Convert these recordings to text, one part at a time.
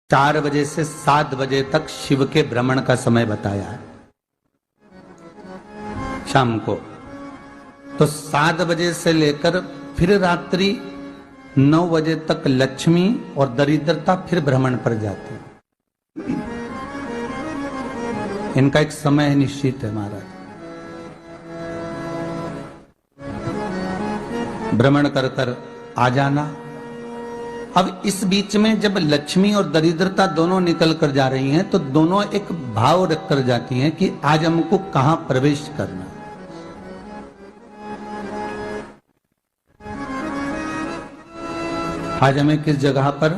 4 बजे से 7 बजे तक शिव के भ्रमण का समय बताया है शाम को। तो 7 बजे से लेकर फिर रात्रि 9 बजे तक लक्ष्मी और दरिद्रता फिर भ्रमण पर जाती है। इनका एक समय निश्चित है महाराज। भ्रमण कर कर आ जाना। अब इस बीच में जब लक्ष्मी और दरिद्रता दोनों निकल कर जा रही हैं तो दोनों एक भाव रख कर जाती हैं कि आज हमको कहां प्रवेश करना है। आज हमें किस जगह पर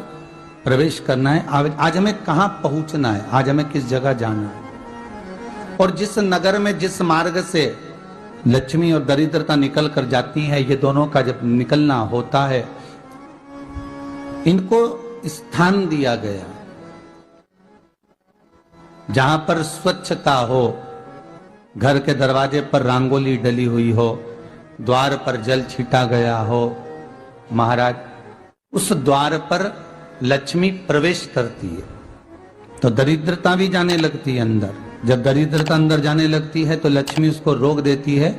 प्रवेश करना है, आज हमें कहां पहुंचना है, आज हमें किस जगह जाना है। और जिस नगर में जिस मार्ग से लक्ष्मी और दरिद्रता निकल कर जाती है, ये दोनों का जब निकलना होता है, इनको स्थान दिया गया जहां पर स्वच्छता हो, घर के दरवाजे पर रंगोली डली हुई हो, द्वार पर जल छीटा गया हो। महाराज उस द्वार पर लक्ष्मी प्रवेश करती है तो दरिद्रता भी जाने लगती है अंदर। जब दरिद्रता अंदर जाने लगती है तो लक्ष्मी उसको रोक देती है।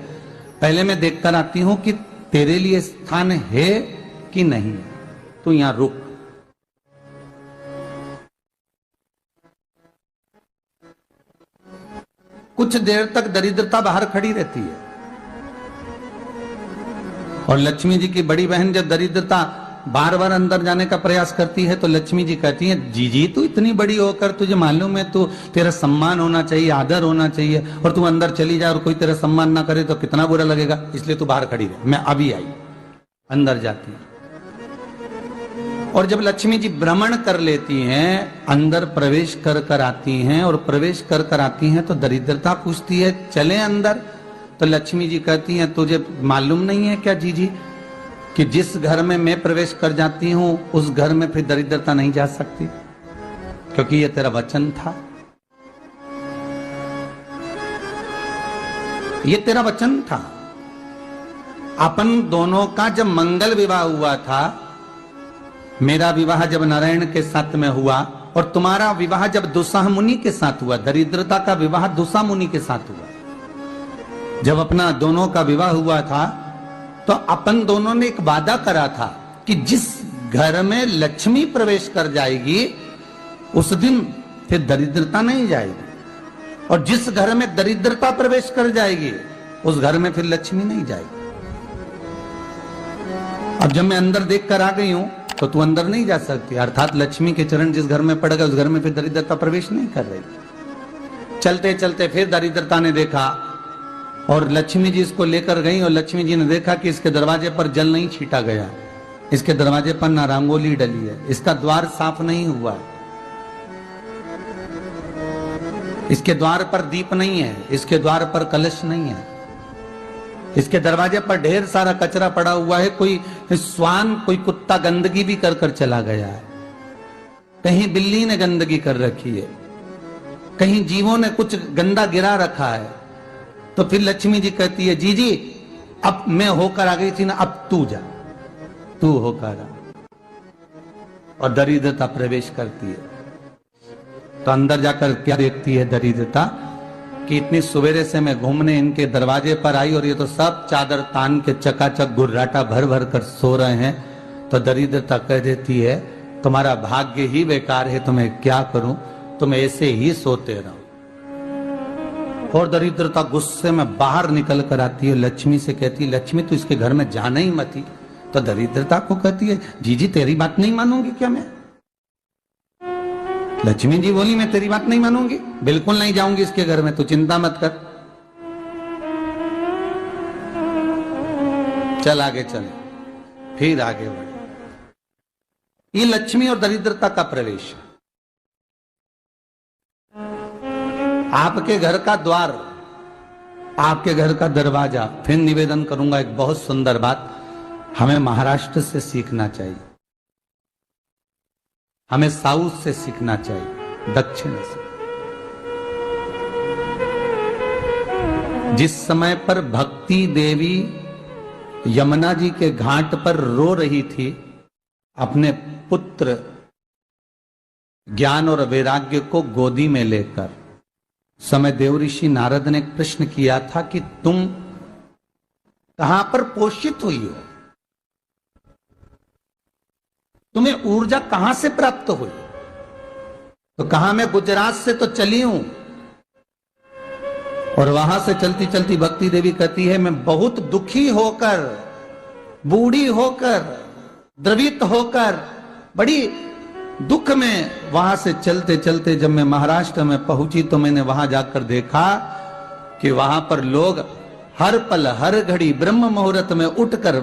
पहले मैं देखकर आती हूं कि तेरे लिए स्थान है कि नहीं, तू यहां रुक। कुछ देर तक दरिद्रता बाहर खड़ी रहती है और लक्ष्मी जी की बड़ी बहन जब दरिद्रता बार बार अंदर जाने का प्रयास करती है तो लक्ष्मी जी कहती हैं, जीजी तू इतनी बड़ी होकर तुझे मालूम है तू तेरा सम्मान होना चाहिए, आदर होना चाहिए, और तू अंदर चली जा और कोई तेरा सम्मान ना करे तो कितना बुरा लगेगा, इसलिए तू बाहर खड़ी रहे। मैं अभी आई। अंदर जाती है और जब लक्ष्मी जी भ्रमण कर लेती हैं, अंदर प्रवेश कर कर आती हैं और प्रवेश कर कर आती हैं तो दरिद्रता पूछती है चले अंदर। तो लक्ष्मी जी कहती हैं, तुझे मालूम नहीं है क्या जीजी कि जिस घर में मैं प्रवेश कर जाती हूं उस घर में फिर दरिद्रता नहीं जा सकती, क्योंकि ये तेरा वचन था, ये तेरा वचन था। अपन दोनों का जब मंगल विवाह हुआ था, मेरा विवाह जब नारायण के साथ में हुआ और तुम्हारा विवाह जब दुस्साह मुनि के साथ हुआ, दरिद्रता का विवाह दुस्साह मुनि के साथ हुआ। जब अपना दोनों का विवाह हुआ था तो अपन दोनों ने एक वादा करा था कि जिस घर में लक्ष्मी प्रवेश कर जाएगी उस दिन फिर दरिद्रता नहीं जाएगी, और जिस घर में दरिद्रता प्रवेश कर जाएगी उस घर में फिर लक्ष्मी नहीं जाएगी। अब जब मैं अंदर देख कर आ गई हूं तो तू अंदर नहीं जा सकती, अर्थात लक्ष्मी के चरण जिस घर में पड़ गए उस घर में फिर दरिद्रता प्रवेश नहीं कर रही। चलते चलते फिर दरिद्रता ने देखा और लक्ष्मी जी इसको लेकर गई और लक्ष्मी जी ने देखा कि इसके दरवाजे पर जल नहीं छीटा गया, इसके दरवाजे पर ना रंगोली डली है, इसका द्वार साफ नहीं हुआ है, इसके द्वार पर दीप नहीं है, इसके द्वार पर कलश नहीं है, इसके दरवाजे पर ढेर सारा कचरा पड़ा हुआ है, कोई स्वान कोई कुत्ता गंदगी भी कर कर चला गया है, कहीं बिल्ली ने गंदगी कर रखी है, कहीं जीवों ने कुछ गंदा गिरा रखा है। तो फिर लक्ष्मी जी कहती है, जी जी अब मैं होकर आ गई थी ना, अब तू जा, तू होकर आ। और दरिद्रता प्रवेश करती है तो अंदर जाकर क्या देखती है दरिद्रता कि इतनी सवेरे से मैं घूमने इनके दरवाजे पर आई और ये तो सब चादर तान के चकाचक गुर्राटा भर भर कर सो रहे हैं। तो दरिद्रता कह देती है, तुम्हारा भाग्य ही बेकार है, तुम्हें क्या करूं, तुम ऐसे ही सोते रहो। और दरिद्रता गुस्से में बाहर निकल कर आती है, लक्ष्मी से कहती है, लक्ष्मी तू इसके घर में जाना ही मत ही। तो दरिद्रता को कहती है, जीजी तेरी बात नहीं मानूंगी क्या मैं? लक्ष्मी जी बोली, मैं तेरी बात नहीं मानूंगी, बिल्कुल नहीं जाऊंगी इसके घर में, तू चिंता मत कर, चल आगे चले। फिर आगे बढ़े। ये लक्ष्मी और दरिद्रता का प्रवेश है। आपके घर का द्वार, आपके घर का दरवाजा। फिर निवेदन करूंगा एक बहुत सुंदर बात, हमें महाराष्ट्र से सीखना चाहिए, हमें साउथ से सीखना चाहिए, दक्षिण से। जिस समय पर भक्ति देवी यमुना जी के घाट पर रो रही थी अपने पुत्र ज्ञान और वैराग्य को गोदी में लेकर समय देव ऋषि नारद ने प्रश्न किया था कि तुम कहां पर पोषित हुई हो, तुम्हें ऊर्जा कहां से प्राप्त हुई? तो कहा मैं गुजरात से तो चली हूं। और वहां से चलती चलती भक्ति देवी कहती है मैं बहुत दुखी होकर, बूढ़ी होकर, द्रवित होकर, बड़ी दुख में वहां से चलते चलते जब मैं महाराष्ट्र में पहुंची तो मैंने वहां जाकर देखा कि वहां पर लोग हर पल हर घड़ी ब्रह्म मुहूर्त में उठकर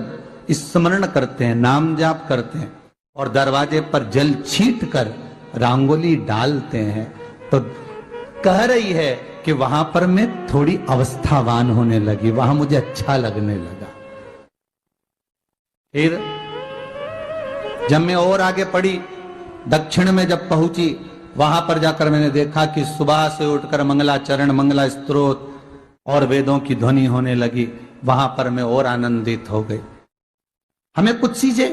स्मरण करते हैं, नाम जाप करते हैं और दरवाजे पर जल छीट कर रंगोली डालते हैं। तो कह रही है कि वहां पर मैं थोड़ी अवस्थावान होने लगी, वहां मुझे अच्छा लगने लगा। फिर जब मैं और आगे पढ़ी, दक्षिण में जब पहुंची, वहां पर जाकर मैंने देखा कि सुबह से उठकर मंगलाचरण, मंगला स्तोत्र और वेदों की ध्वनि होने लगी। वहां पर मैं और आनंदित हो गई। हमें कुछ चीजें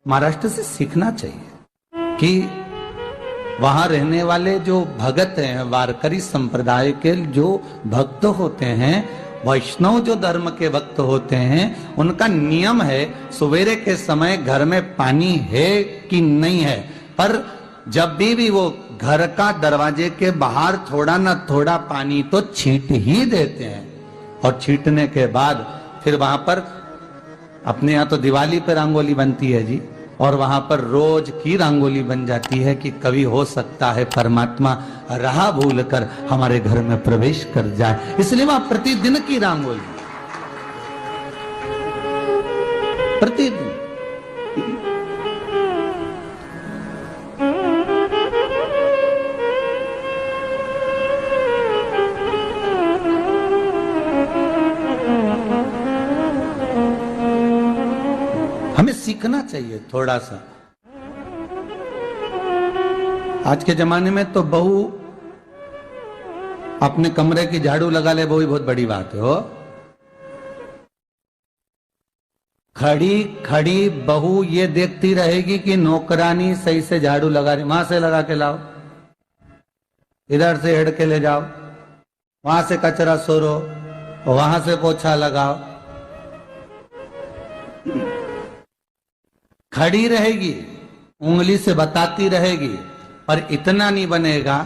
महाराष्ट्र से सीखना चाहिए कि वहां रहने वाले जो भगत हैं, वारकरी संप्रदाय के जो भक्त होते हैं, वैष्णव जो धर्म के भक्त होते हैं, उनका नियम है सवेरे के समय घर में पानी है कि नहीं है, पर जब भी वो घर का दरवाजे के बाहर थोड़ा ना थोड़ा पानी तो छींट ही देते हैं। और छींटने के बाद फिर वहां पर अपने यहाँ तो दिवाली पर रंगोली बनती है जी, और वहां पर रोज की रंगोली बन जाती है कि कभी हो सकता है परमात्मा राह भूल कर हमारे घर में प्रवेश कर जाए, इसलिए वहां प्रतिदिन की रंगोली, प्रतिदिन। हमें सीखना चाहिए थोड़ा सा। आज के जमाने में तो बहू अपने कमरे की झाड़ू लगा ले, वो ही बहुत बड़ी बात है। हो खड़ी खड़ी बहू ये देखती रहेगी कि नौकरानी सही से झाड़ू लगा रही, वहां से लगा के लाओ, इधर से हेड़ के ले जाओ, वहां से कचरा सोरो, वहां से पोछा लगाओ। खड़ी रहेगी, उंगली से बताती रहेगी, पर इतना नहीं बनेगा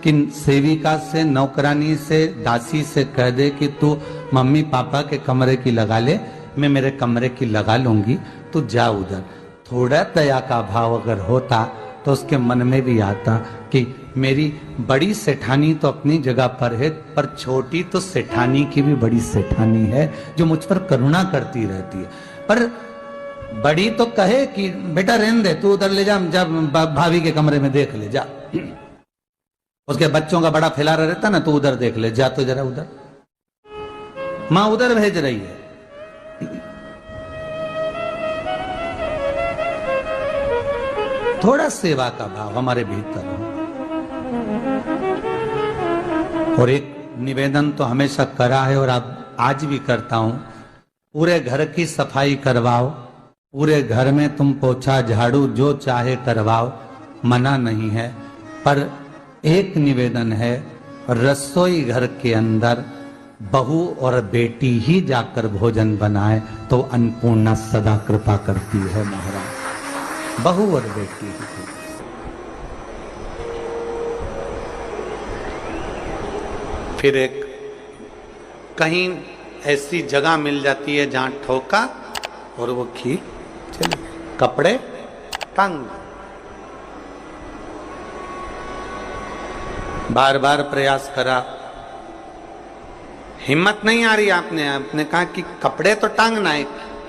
कि सेविका से, नौकरानी से, दासी से कह दे कि तू मम्मी पापा के कमरे की लगा ले, मैं मेरे कमरे की लगा लूंगी, तू जा उधर। थोड़ा दया का भाव अगर होता तो उसके मन में भी आता कि मेरी बड़ी सेठानी तो अपनी जगह पर है, पर छोटी तो सेठानी की भी बड़ी सेठानी है जो मुझ पर करुणा करती रहती है। पर बड़ी तो कहे कि बेटा रहने दे, तू उधर ले जा, जब भाभी के कमरे में देख ले जा, उसके बच्चों का बड़ा फैलारा रहता ना, तो उधर देख ले जा, तो जरा उधर मां उधर भेज रही है। थोड़ा सेवा का भाव हमारे भीतर हो। और एक निवेदन तो हमेशा करा है और अब आज भी करता हूं, पूरे घर की सफाई करवाओ, पूरे घर में तुम पोछा झाड़ू जो चाहे करवाओ, मना नहीं है। पर एक निवेदन है, रसोई घर के अंदर बहू और बेटी ही जाकर भोजन बनाए तो अन्नपूर्णा सदा कृपा करती है महाराज, बहू और बेटी ही। फिर एक कहीं ऐसी जगह मिल जाती है जहां ठोका और वो खींच चली, कपड़े टांग, बार बार प्रयास करा, हिम्मत नहीं आ रही। आपने कहा कि कपड़े तो टांगना है,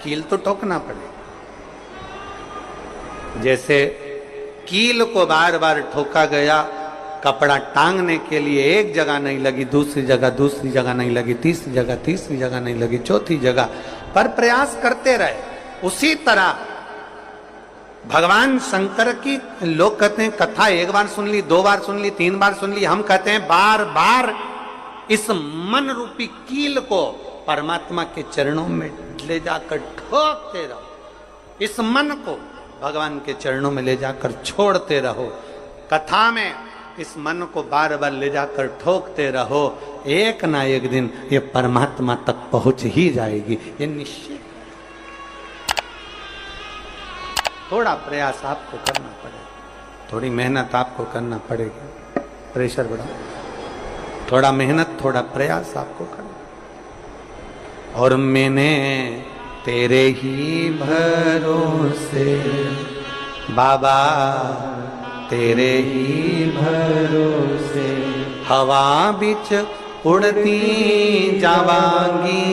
कील तो ठोकना पड़े। जैसे कील को बार बार ठोका गया, कपड़ा टांगने के लिए एक जगह नहीं लगी, दूसरी जगह नहीं लगी, तीसरी जगह नहीं लगी, चौथी जगह पर प्रयास करते रहे। उसी तरह भगवान शंकर की, लोग कहते हैं कथा एक बार सुन ली, 2 बार सुन ली, 3 बार सुन ली, हम कहते हैं बार बार इस मन रूपी कील को परमात्मा के चरणों में ले जाकर ठोकते रहो, इस मन को भगवान के चरणों में ले जाकर छोड़ते रहो। कथा में इस मन को बार बार ले जाकर ठोकते रहो, एक ना एक दिन ये परमात्मा तक पहुंच ही जाएगी, ये निश्चित। थोड़ा प्रयास आपको करना पड़ेगा, थोड़ी मेहनत आपको करना पड़ेगी, प्रेशर बढ़ा, थोड़ा मेहनत थोड़ा प्रयास आपको करना। और मैंने तेरे ही भरोसे बाबा, तेरे ही भरोसे हवा बिच उड़ती जावांगी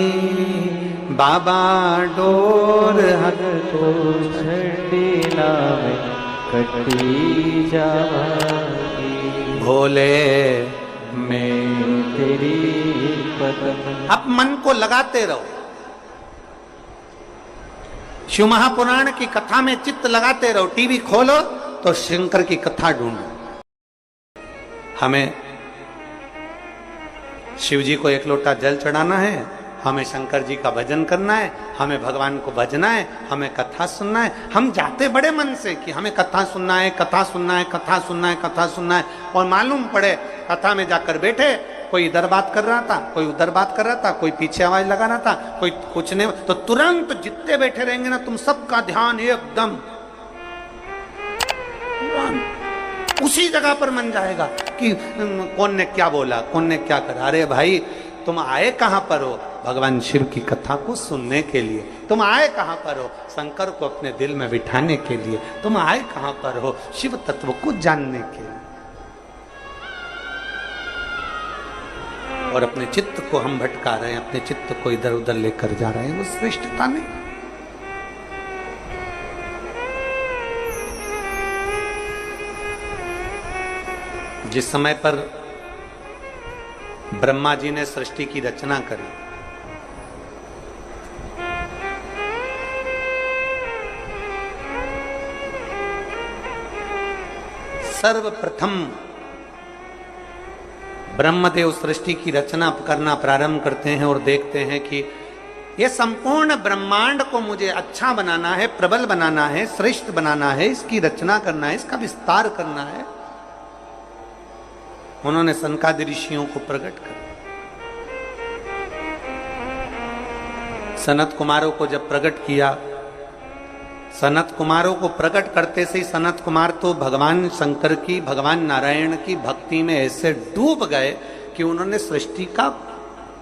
बाबा, डोर हक तो छड़ीना में कटी जावांगी भोले मैं तेरी पदम। अब मन को लगाते रहो, शिव महापुराण की कथा में चित्त लगाते रहो। टीवी खोलो तो शंकर की कथा ढूंढो। हमें शिव जी को एक लोटा जल चढ़ाना है, हमें शंकर जी का भजन करना है, हमें भगवान को भजना है, हमें कथा सुनना है। हम जाते बड़े मन से कि हमें कथा सुनना है, कथा सुनना है, कथा सुनना है, कथा सुनना है, और मालूम पड़े कथा में जाकर बैठे, कोई इधर बात कर रहा था, कोई उधर बात कर रहा था, कोई पीछे आवाज लगा रहा था, कोई कुछ नहीं, तो तुरंत जितने बैठे रहेंगे ना, तुम सबका ध्यान एकदम उसी जगह पर मन जाएगा कि कौन ने क्या बोला, कौन ने क्या करा। अरे भाई, तुम आए कहां पर हो? भगवान शिव की कथा को सुनने के लिए। तुम आए कहां पर हो? शंकर को अपने दिल में बिठाने के लिए। तुम आए कहां पर हो? शिव तत्व को जानने के लिए। और अपने चित्त को हम भटका रहे हैं, अपने चित्त को इधर उधर लेकर जा रहे हैं, वो श्रेष्ठता नहीं। जिस समय पर ब्रह्मा जी ने सृष्टि की रचना करी, सर्वप्रथम ब्रह्मदेव सृष्टि की रचना करना प्रारंभ करते हैं और देखते हैं कि यह संपूर्ण ब्रह्मांड को मुझे अच्छा बनाना है, प्रबल बनाना है, श्रेष्ठ बनाना है, इसकी रचना करना है, इसका विस्तार करना है। उन्होंने सनकादि ऋषियों को प्रकट कर, सनत कुमारों को जब प्रकट किया, सनत कुमारों को प्रकट करते से ही सनत कुमार तो भगवान शंकर की, भगवान नारायण की भक्ति में ऐसे डूब गए कि उन्होंने सृष्टि का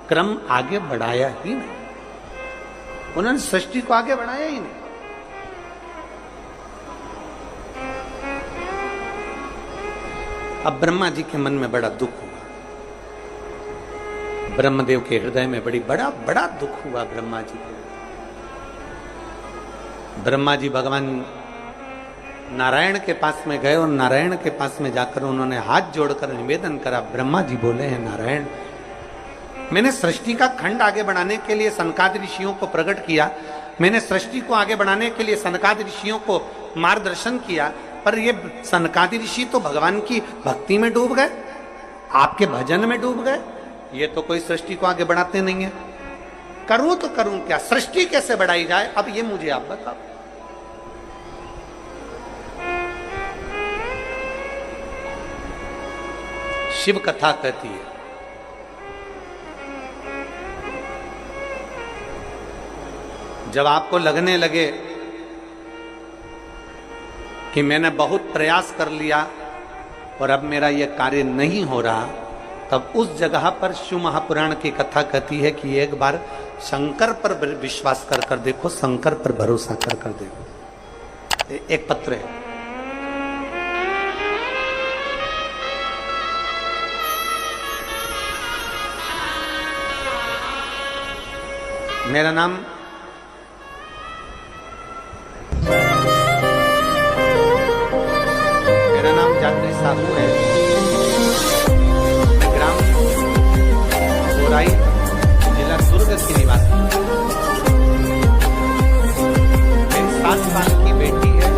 क्रम आगे बढ़ाया ही नहीं। उन्होंने सृष्टि को आगे बढ़ाया ही नहीं। अब ब्रह्मा जी के मन में बड़ा दुख हुआ, ब्रह्मदेव के हृदय में बड़ा दुख हुआ ब्रह्मा जी को। ब्रह्मा जी भगवान नारायण के पास में गए और नारायण के पास में जाकर उन्होंने हाथ जोड़कर निवेदन करा। ब्रह्मा जी बोले हैं, नारायण, मैंने सृष्टि का खंड आगे बढ़ाने के लिए सनकादि ऋषियों को प्रकट किया, मैंने सृष्टि को आगे बढ़ाने के लिए सनकादि ऋषियों को मार्गदर्शन किया, पर ये सनकादि ऋषि तो भगवान की भक्ति में डूब गए, आपके भजन में डूब गए, ये तो कोई सृष्टि को आगे बढ़ाते नहीं है। करूं तो करूं क्या, सृष्टि कैसे बढ़ाई जाए, अब ये मुझे आप बताओ। शिव कथा कहती है, जब आपको लगने लगे कि मैंने बहुत प्रयास कर लिया और अब मेरा यह कार्य नहीं हो रहा, तब उस जगह पर शिव महापुराण की कथा कहती है कि एक बार शंकर पर विश्वास कर देखो, शंकर पर भरोसा कर देखो। एक पत्र है, मेरा नाम जात्री साहू है, मैं ग्राम गोराई जिला दुर्ग की निवासी। मेरी 7 साल की बेटी है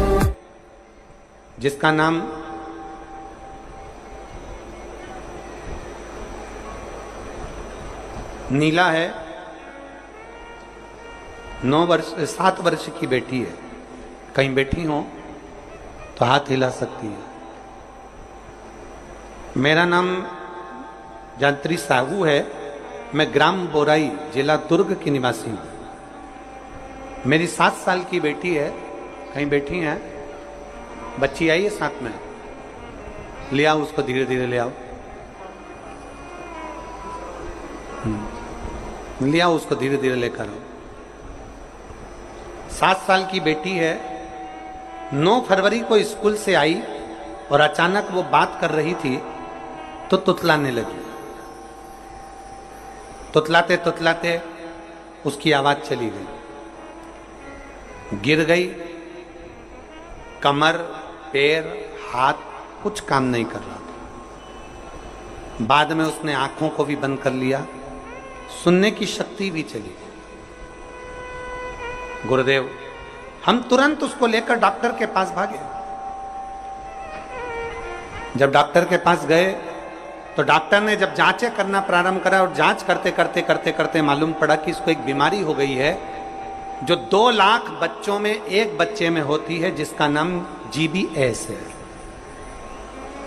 जिसका नाम नीला है। 7 वर्ष की बेटी है। कहीं बैठी हो तो हाथ हिला सकती है। मेरा नाम जंत्री साहू है। मैं ग्राम बोराई, जिला दुर्ग की निवासी हूं। मेरी 7 साल की बेटी है, कहीं बैठी है, बच्ची आई है साथ में, ले आओ उसको, धीरे धीरे ले आओ, ले आओ उसको, धीरे धीरे लेकर आओ। 7 साल की बेटी है। 9 फरवरी को स्कूल से आई और अचानक वो बात कर रही थी तो तुतलाने लगी। तुतलाते तुतलाते उसकी आवाज चली गई, गिर गई। कमर, पैर, हाथ कुछ काम नहीं कर रहा था। बाद में उसने आंखों को भी बंद कर लिया, सुनने की शक्ति भी चली गई। गुरुदेव, हम तुरंत उसको लेकर डॉक्टर के पास भागे। जब डॉक्टर के पास गए तो डॉक्टर ने जब जांचें करना प्रारंभ करा और जांच करते करते करते करते मालूम पड़ा कि इसको एक बीमारी हो गई है जो 2 लाख बच्चों में एक बच्चे में होती है, जिसका नाम GBS है।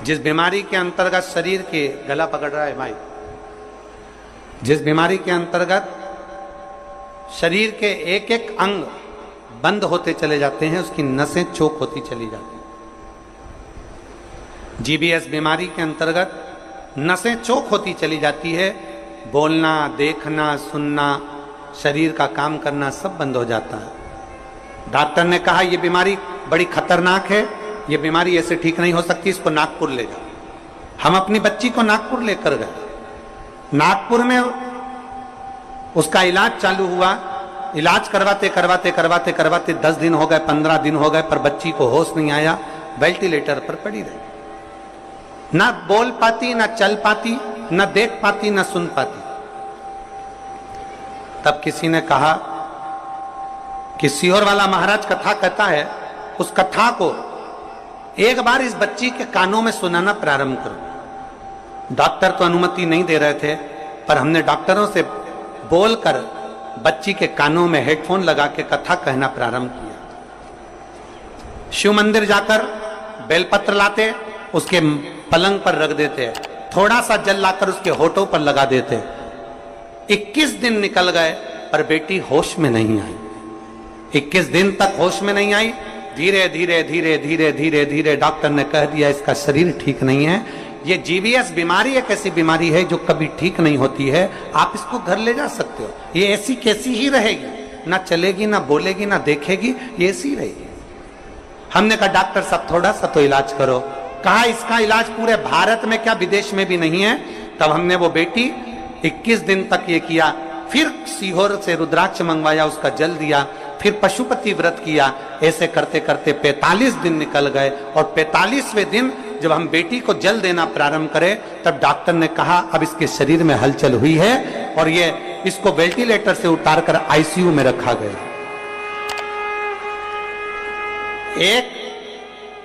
जिस बीमारी के अंतर्गत शरीर के, गला पकड़ रहा है भाई, जिस बीमारी के अंतर्गत शरीर के एक एक अंग बंद होते चले जाते हैं, उसकी नसें चोक होती चली जाती हैं। GBS बीमारी के अंतर्गत नसें चोक होती चली जाती है, बोलना, देखना, सुनना, शरीर का काम करना सब बंद हो जाता है। डॉक्टर ने कहा यह बीमारी बड़ी खतरनाक है, यह बीमारी ऐसे ठीक नहीं हो सकती, इसको नागपुर ले जाओ। हम अपनी बच्ची को नागपुर लेकर गए। नागपुर में उसका इलाज चालू हुआ। इलाज करवाते करवाते करवाते करवाते 10 दिन हो गए, 15 दिन हो गए, पर बच्ची को होश नहीं आया, वेंटिलेटर पर पड़ी रही। ना बोल पाती, ना चल पाती, ना देख पाती, ना सुन पाती। तब किसी ने कहा कि सीहोर वाला महाराज कथा कहता है, उस कथा को एक बार इस बच्ची के कानों में सुनाना प्रारंभ करो। डॉक्टर तो अनुमति नहीं दे रहे थे, पर हमने डॉक्टरों से बोलकर बच्ची के कानों में हेडफोन लगा के कथा कहना प्रारंभ किया। शिव मंदिर जाकर बेलपत्र लाते, उसके पलंग पर रख देते, थोड़ा सा जल लाकर उसके होठों पर लगा देते। 21 दिन निकल गए पर बेटी होश में नहीं आई। 21 दिन तक होश में नहीं आई। धीरे धीरे धीरे धीरे धीरे धीरे डॉक्टर ने कह दिया इसका शरीर ठीक नहीं है। ये GBS बीमारी एक ऐसी बीमारी है जो कभी ठीक नहीं होती है, आप इसको घर ले जा सकते हो, ये ऐसी कैसी ही रहेगी, ना चलेगी, ना बोलेगी, ना देखेगी, ये ऐसी रहेगी। हमने कहा डॉक्टर साहब थोड़ा सा तो इलाज करो। कहा इसका इलाज पूरे भारत में क्या, विदेश में भी नहीं है। तब हमने वो बेटी 21 दिन तक ये किया, फिर सीहोर से रुद्राक्ष मंगवाया, उसका जल दिया, फिर पशुपति व्रत किया। ऐसे करते करते 45 दिन निकल गए और 45वें दिन जब हम बेटी को जल देना प्रारंभ करें तब डॉक्टर ने कहा अब इसके शरीर में हलचल हुई है और ये इसको वेंटिलेटर से उतारकर ICU में रखा गया।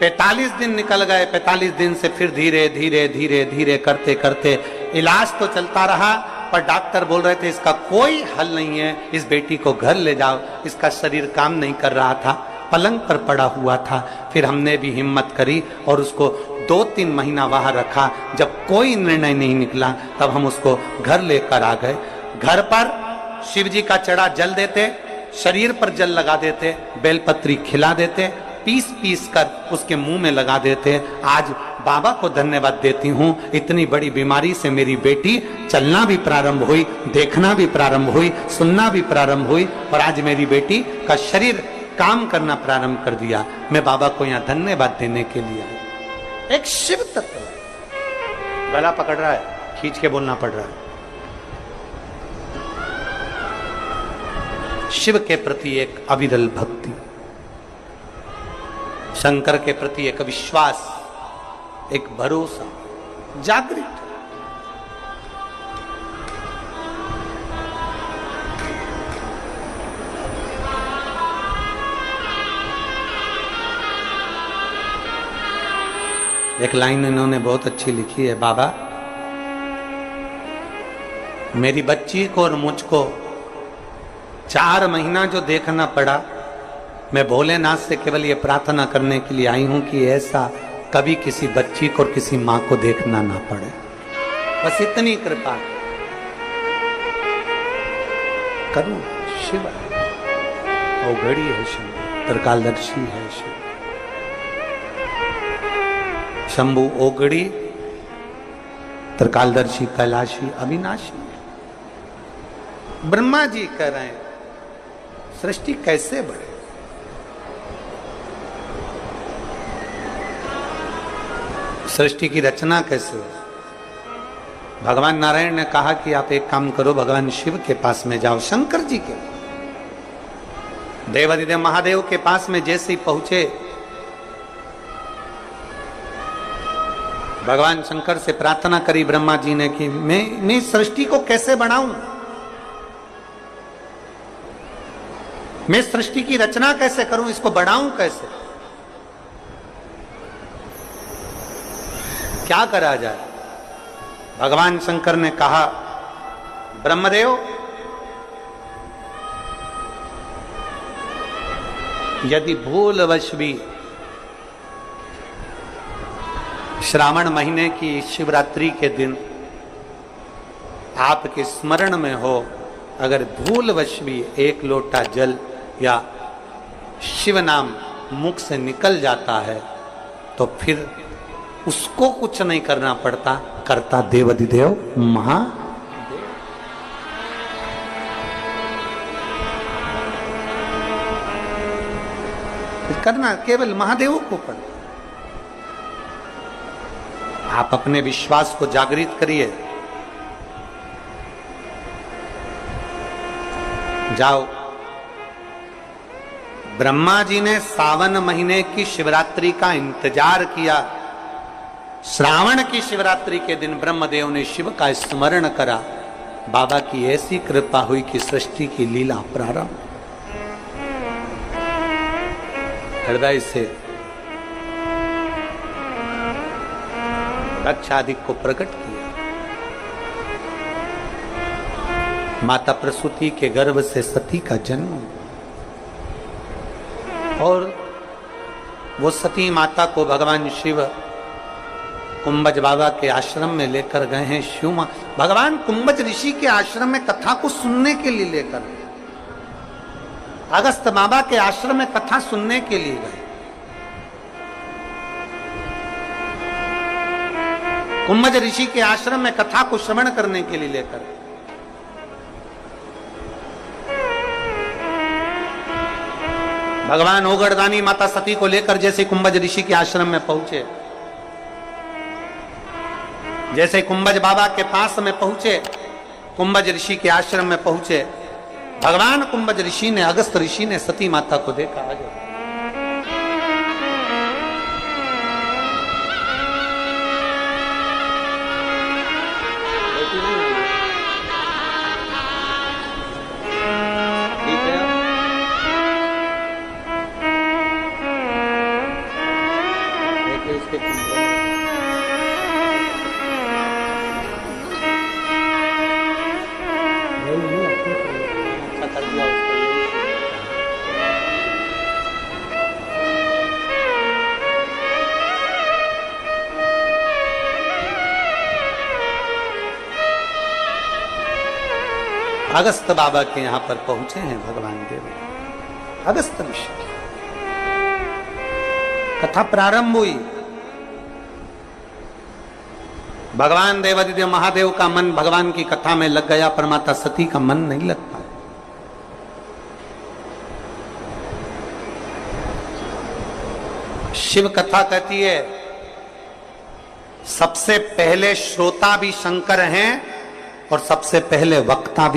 45 दिन निकल गए। 45 दिन से फिर धीरे धीरे धीरे धीरे करते करते इलाज तो चलता रहा, पर डॉक्टर बोल रहे थे इसका कोई हल नहीं है, इस बेटी को घर ले जाओ, इसका शरीर काम नहीं कर रहा था, पलंग पर पड़ा हुआ था। फिर हमने भी हिम्मत करी और उसको 2-3 महीना वहां रखा। जब कोई निर्णय नहीं निकला तब हम उसको घर लेकर आ गए। घर पर शिव जी का चढ़ा जल देते, शरीर पर जल लगा देते, बेलपत्री खिला देते, पीस पीस कर उसके मुंह में लगा देते। आज बाबा को धन्यवाद देती हूँ, इतनी बड़ी बीमारी से मेरी बेटी चलना भी प्रारंभ हुई, देखना भी प्रारंभ हुई, सुनना भी प्रारंभ हुई और आज मेरी बेटी का शरीर काम करना प्रारंभ कर दिया। मैं बाबा को यहाँ धन्यवाद देने के लिए आया। एक शिव तत्व, गला पकड़ रहा है, खींच के बोलना पड़ रहा है। शिव के प्रति एक अविरल भक्ति, शंकर के प्रति एक विश्वास, एक भरोसा जागृत। एक लाइन इन्होंने बहुत अच्छी लिखी है, बाबा मेरी बच्ची को और मुझको 4 महीना जो देखना पड़ा, मैं भोलेनाथ से केवल ये प्रार्थना करने के लिए आई हूं कि ऐसा कभी किसी बच्ची को और किसी मां को देखना ना पड़े। बस इतनी कृपा करूं। शिव औघड़ी है, शिव त्रिकालदर्शी है, शिव शंभु औघड़ी, त्रिकालदर्शी कैलाशी अविनाशी। ब्रह्मा जी कह रहे हैं सृष्टि कैसे बढ़े, सृष्टि की रचना कैसे हो। भगवान नारायण ने कहा कि आप एक काम करो, भगवान शिव के पास में जाओ, शंकर जी के देवादिदेव महादेव के पास में जैसे ही पहुंचे, भगवान शंकर से प्रार्थना करी ब्रह्मा जी ने कि मैं सृष्टि को कैसे बढ़ाऊं, मैं सृष्टि की रचना कैसे करूं, इसको बढ़ाऊं कैसे, क्या करा जाए। भगवान शंकर ने कहा ब्रह्मदेव, यदि भूलवश भी श्रावण महीने की शिवरात्रि के दिन आपके स्मरण में हो, अगर भूलवश भी एक लोटा जल या शिव नाम मुख से निकल जाता है तो फिर उसको कुछ नहीं करना पड़ता, करता देवादिदेव महादेव। करना केवल महादेव को पड़ता। आप अपने विश्वास को जागृत करिए, जाओ। ब्रह्मा जी ने सावन महीने की शिवरात्रि का इंतजार किया, श्रावण की शिवरात्रि के दिन ब्रह्मदेव ने शिव का स्मरण करा, बाबा की ऐसी कृपा हुई कि सृष्टि की लीला प्रारंभ। हृदय से रक्षाधिक को प्रकट किया, माता प्रसूति के गर्भ से सती का जन्म, और वो सती माता को भगवान शिव कुंभज बाबा के आश्रम में लेकर गए हैं। शिव भगवान कुंभज ऋषि के आश्रम में कथा को सुनने के लिए लेकर गए, अगस्त बाबा के आश्रम में कथा सुनने के लिए गए। कुंभज ऋषि के आश्रम में कथा को श्रवण करने के लिए लेकर, भगवान ओगड़दानी माता सती को लेकर जैसे कुंभज ऋषि के आश्रम में पहुंचे, जैसे कुंभज बाबा के पास में पहुंचे, कुंभज ऋषि के आश्रम में पहुंचे, भगवान कुंभज ऋषि ने, अगस्त ऋषि ने सती माता को देखा। अगस्त बाबा के यहां पर पहुंचे हैं भगवान देव। अगस्त ऋषि कथा प्रारंभ हुई, भगवान देवादिदेव महादेव का मन भगवान की कथा में लग गया, पर माता सती का मन नहीं लग पाया। शिव कथा कहती है सबसे पहले श्रोता भी शंकर हैं और सबसे पहले वक्ता भी